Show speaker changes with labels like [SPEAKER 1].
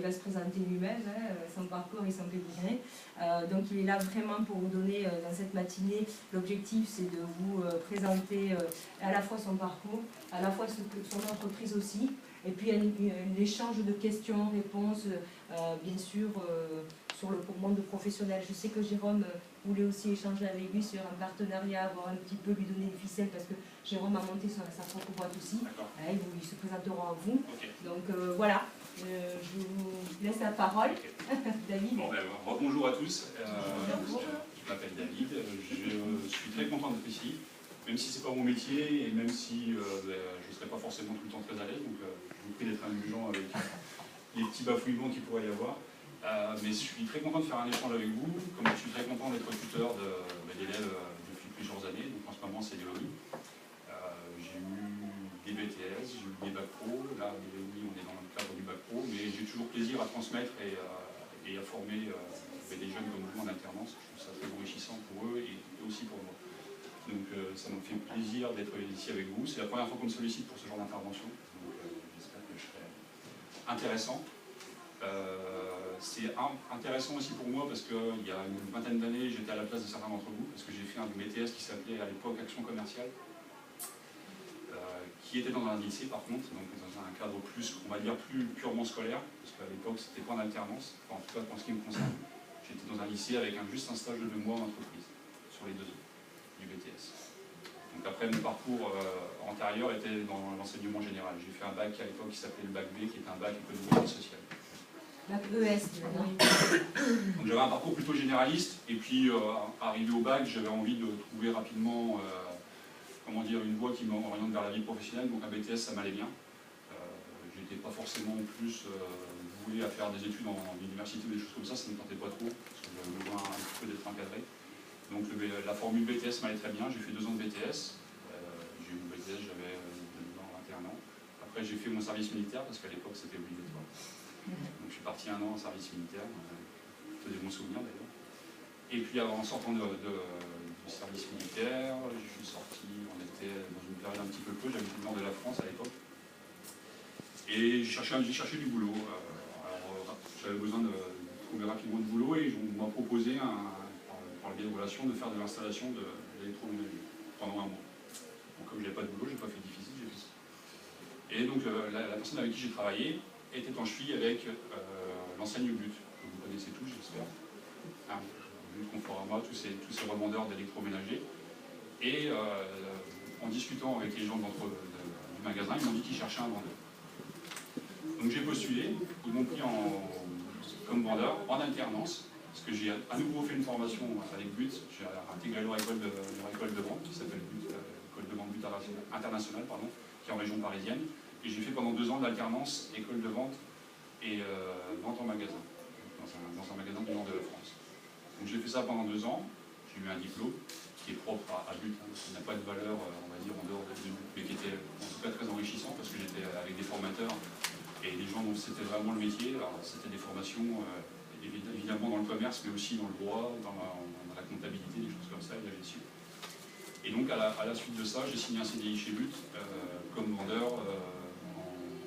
[SPEAKER 1] il va se présenter lui-même, hein, son parcours et son pédigré. Donc il est là vraiment pour vous donner, dans cette matinée, l'objectif c'est de vous présenter à la fois son parcours, à la fois son entreprise aussi, et puis un échange de questions, réponses, bien sûr, sur le monde professionnel. Je sais que Jérôme voulait aussi échanger avec lui sur un partenariat, voir un petit peu lui donner des ficelles, parce que Jérôme a monté sa propre boîte aussi. Ils se présenteront à vous. Okay. Donc voilà, je vous laisse la parole. Okay. David.
[SPEAKER 2] Bon, bonjour à tous. Je m'appelle David. Je suis très content d'être ici, même si ce n'est pas mon métier et même si je ne serai pas forcément tout le temps très à l'aise. Donc je vous prie d'être indulgent avec les petits bafouillements qu'il pourrait y avoir. Mais je suis très content de faire un échange avec vous, comme je suis très content d'être tuteur d'élèves depuis plusieurs années, donc en ce moment c'est Léonie. J'ai eu des BTS, j'ai eu des bac pro, là Léonie on est dans le cadre du bac pro, mais j'ai toujours plaisir à transmettre et à former des jeunes comme vous en alternance. Je trouve ça très enrichissant pour eux et aussi pour moi. Donc ça me fait plaisir d'être ici avec vous. C'est la première fois qu'on me sollicite pour ce genre d'intervention, donc j'espère que je serai intéressant. C'est intéressant aussi pour moi parce qu'il y a une vingtaine d'années, j'étais à la place de certains d'entre vous, parce que j'ai fait un BTS qui s'appelait à l'époque Action commerciale, qui était dans un lycée par contre, donc dans un cadre plus, on va dire, plus purement scolaire, parce qu'à l'époque c'était pas en alternance, enfin, en tout cas pour ce qui me concerne. J'étais dans un lycée avec juste un stage de 2 mois en entreprise, sur les 2 ans du BTS. Donc après, mon parcours antérieur était dans l'enseignement général. J'ai fait un bac à l'époque qui s'appelait le bac B, qui est un bac économique et social.
[SPEAKER 1] Bac ES,
[SPEAKER 2] donc j'avais un parcours plutôt généraliste, et puis arrivé au bac, j'avais envie de trouver rapidement comment dire, une voie qui m'oriente vers la vie professionnelle, donc un BTS ça m'allait bien. J'étais pas forcément plus voué à faire des études en université ou des choses comme ça ne me tentait pas trop, parce que j'avais besoin un petit peu d'être encadré. Donc la formule BTS m'allait très bien, j'ai fait 2 ans de BTS, j'ai eu mon BTS, j'avais 21 ans. Après j'ai fait mon service militaire, parce qu'à l'époque c'était obligatoire. Donc je suis parti 1 an en service militaire, plutôt des bons souvenirs d'ailleurs. Et puis en sortant du service militaire, je suis sorti, on était dans une période un petit peu creux, j'habitais le nord de la France à l'époque. Et j'ai cherché du boulot. J'avais besoin de trouver rapidement du boulot et on m'a proposé, par le biais de relations, de faire de l'installation d'électroménager pendant 1 mois. Donc comme je n'avais pas de boulot, je n'ai pas fait difficile, j'ai fait ça. Et donc la personne avec qui j'ai travaillé était en cheville avec l'enseigne But, que vous connaissez tous, j'espère. But, Conforama, tous ces revendeurs d'électroménagers. Et en discutant avec les gens du magasin, ils m'ont dit qu'ils cherchaient un vendeur. Donc j'ai postulé, ils m'ont pris comme vendeur en alternance, parce que j'ai à nouveau fait une formation avec But, j'ai intégré leur école de vente, qui s'appelle But, école de vente But internationale, pardon, qui est en région parisienne. Et j'ai fait pendant 2 ans d'alternance, école de vente et vente en magasin, dans un magasin du nord de la France. Donc j'ai fait ça pendant 2 ans, j'ai eu un diplôme qui est propre à But, qui n'a pas de valeur, on va dire, en dehors de But, mais qui était en tout cas très enrichissant, parce que j'étais avec des formateurs et des gens dont c'était vraiment le métier. Alors c'était des formations évidemment dans le commerce, mais aussi dans le droit, dans la comptabilité, des choses comme ça, et la gestion. Et donc à la suite de ça, j'ai signé un CDI chez But comme vendeur